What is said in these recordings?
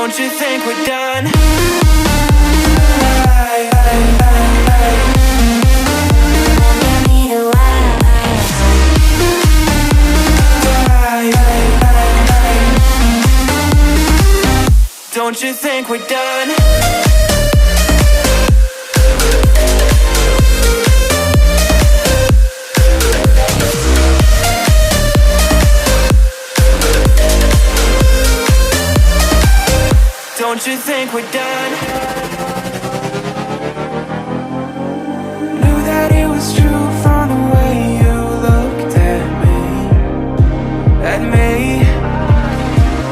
Don't you think we're done? Don't you think we're done? Don't you think we're done? Knew that it was true from the way you looked at me. At me.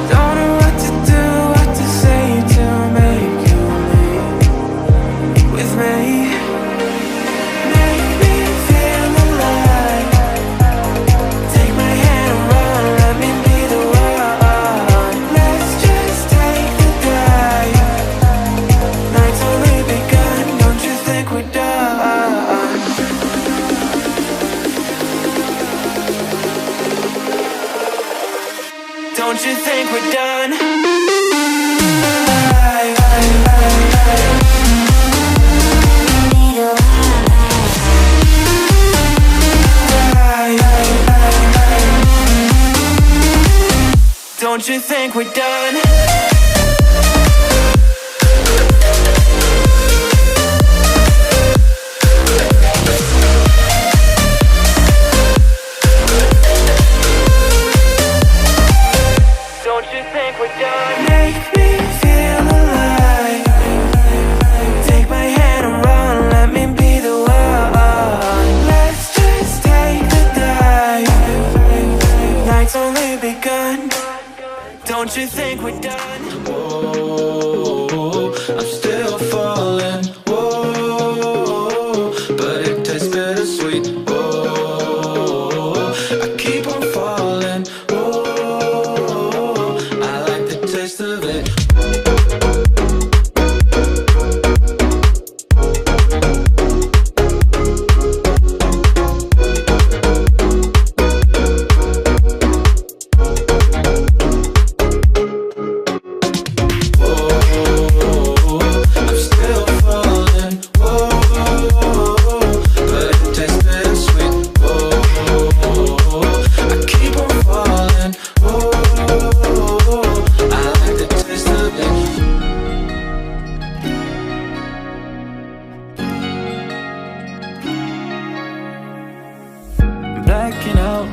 Don't know what to do, what to say to make you leave with me. Make me feel alive. Take my hand and run, let me be the one. Let's just take the drive. Night's only begun, don't you think we're done? Don't you think we're done? Don't you think we're done? Don't you think we're done? Make me feel alive. Take my hand and run, let me be the one. Let's just take the dive. Night's only begun. Don't you think we're done? Whoa, I'm still falling. Whoa, but it tastes bittersweet. Whoa, I keep on falling. Whoa, I like the taste of it. Blacking out,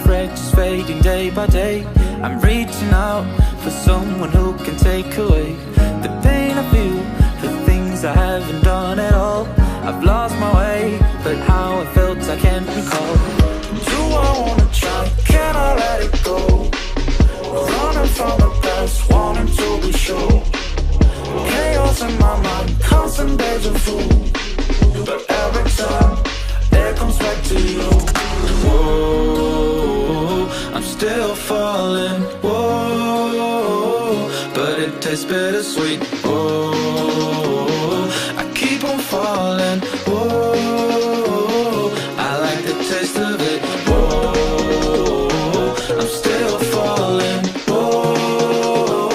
fractures fading day by day. I'm reaching out for someone who can take away the pain I feel, the things I haven't done at all. I've lost my way, but how I felt I can't recall. Do I wanna try? Can I let it go? Running from the past, wanting to be sure. Chaos in my mind, constant deja vu. But every time it comes back to you. Whoa, I'm still falling. Whoa, but it tastes bittersweet. Whoa, I keep on falling. Whoa, I like the taste of it. Whoa, I'm still falling. Whoa,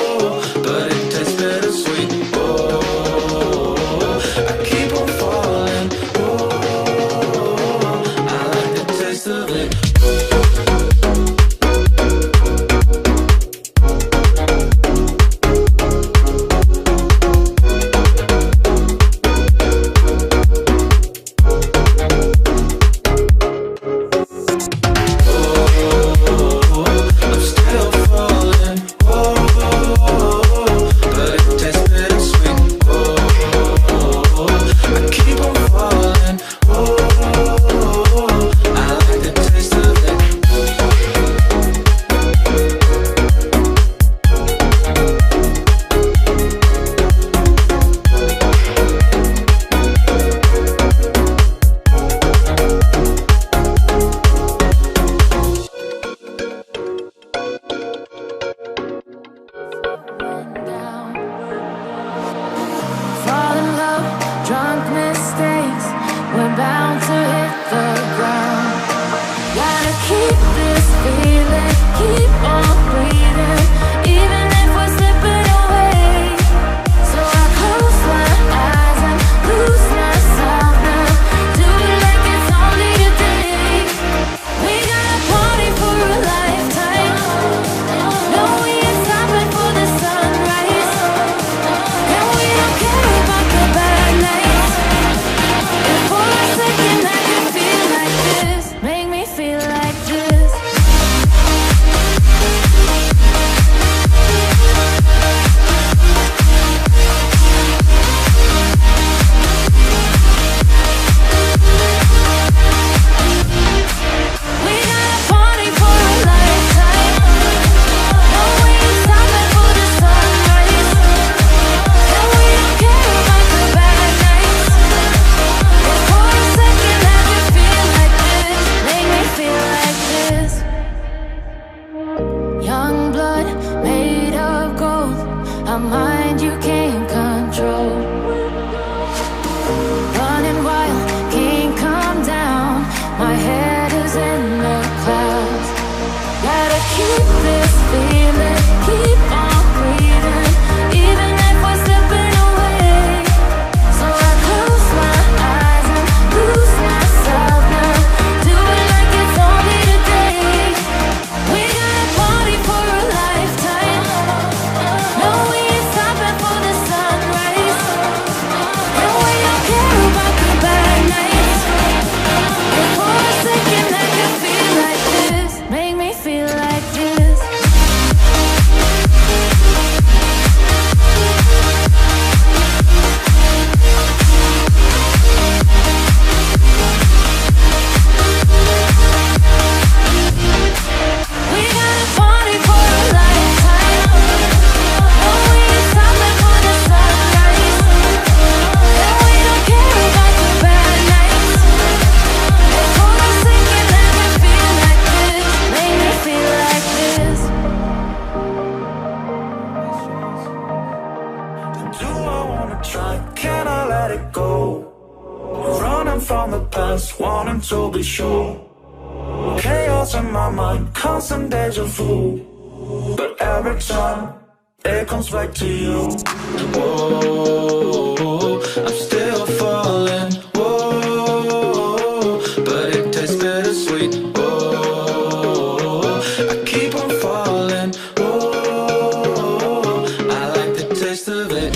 but it tastes bittersweet. Whoa, I keep on falling. Whoa, I like the taste of it. Keep on breathing, even if we're slipping away. be sure. Chaos in my mind, constant deja vu. But every time it comes back to you. Whoa, I'm still falling. Whoa, but it tastes bittersweet. Whoa, I keep on falling. Whoa, I like the taste of it.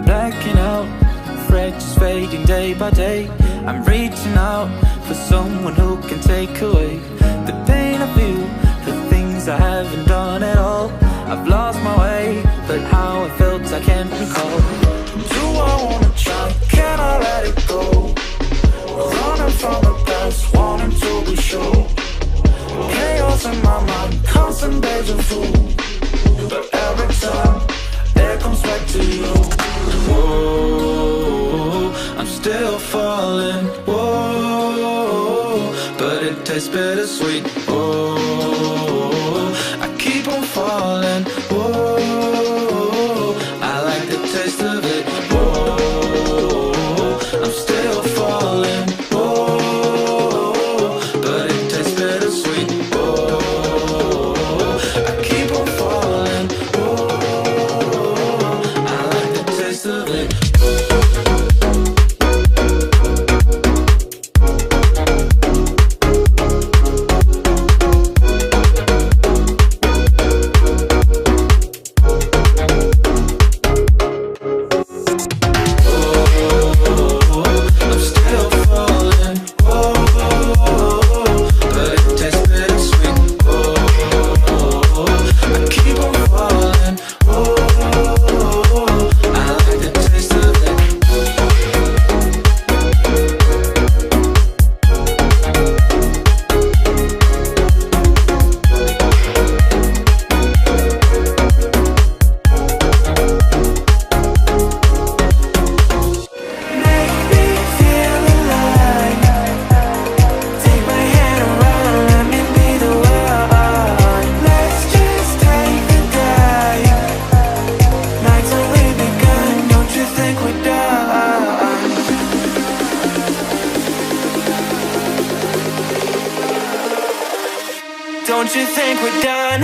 Blacking out, afraid just fading day by day. I'm reaching out for someone who can take away the pain I feel, the things I haven't done at all. I've lost my way, but how I felt I can't recall. Do I wanna try? Can I let it go? Running from the past, wanting to be sure. Chaos in my mind, constant deja vu. But every time it comes back to you. Whoa, I'm still falling. Whoa, but it tastes bittersweet. Whoa, I keep on falling. Whoa, I like the taste of it. Whoa, I'm still falling. Whoa, but it tastes bittersweet. Whoa, I keep on falling. Whoa, I like the taste of it. Don't you think we're done?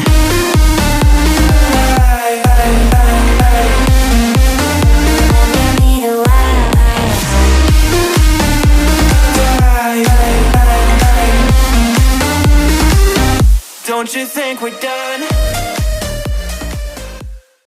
Don't you think we're done?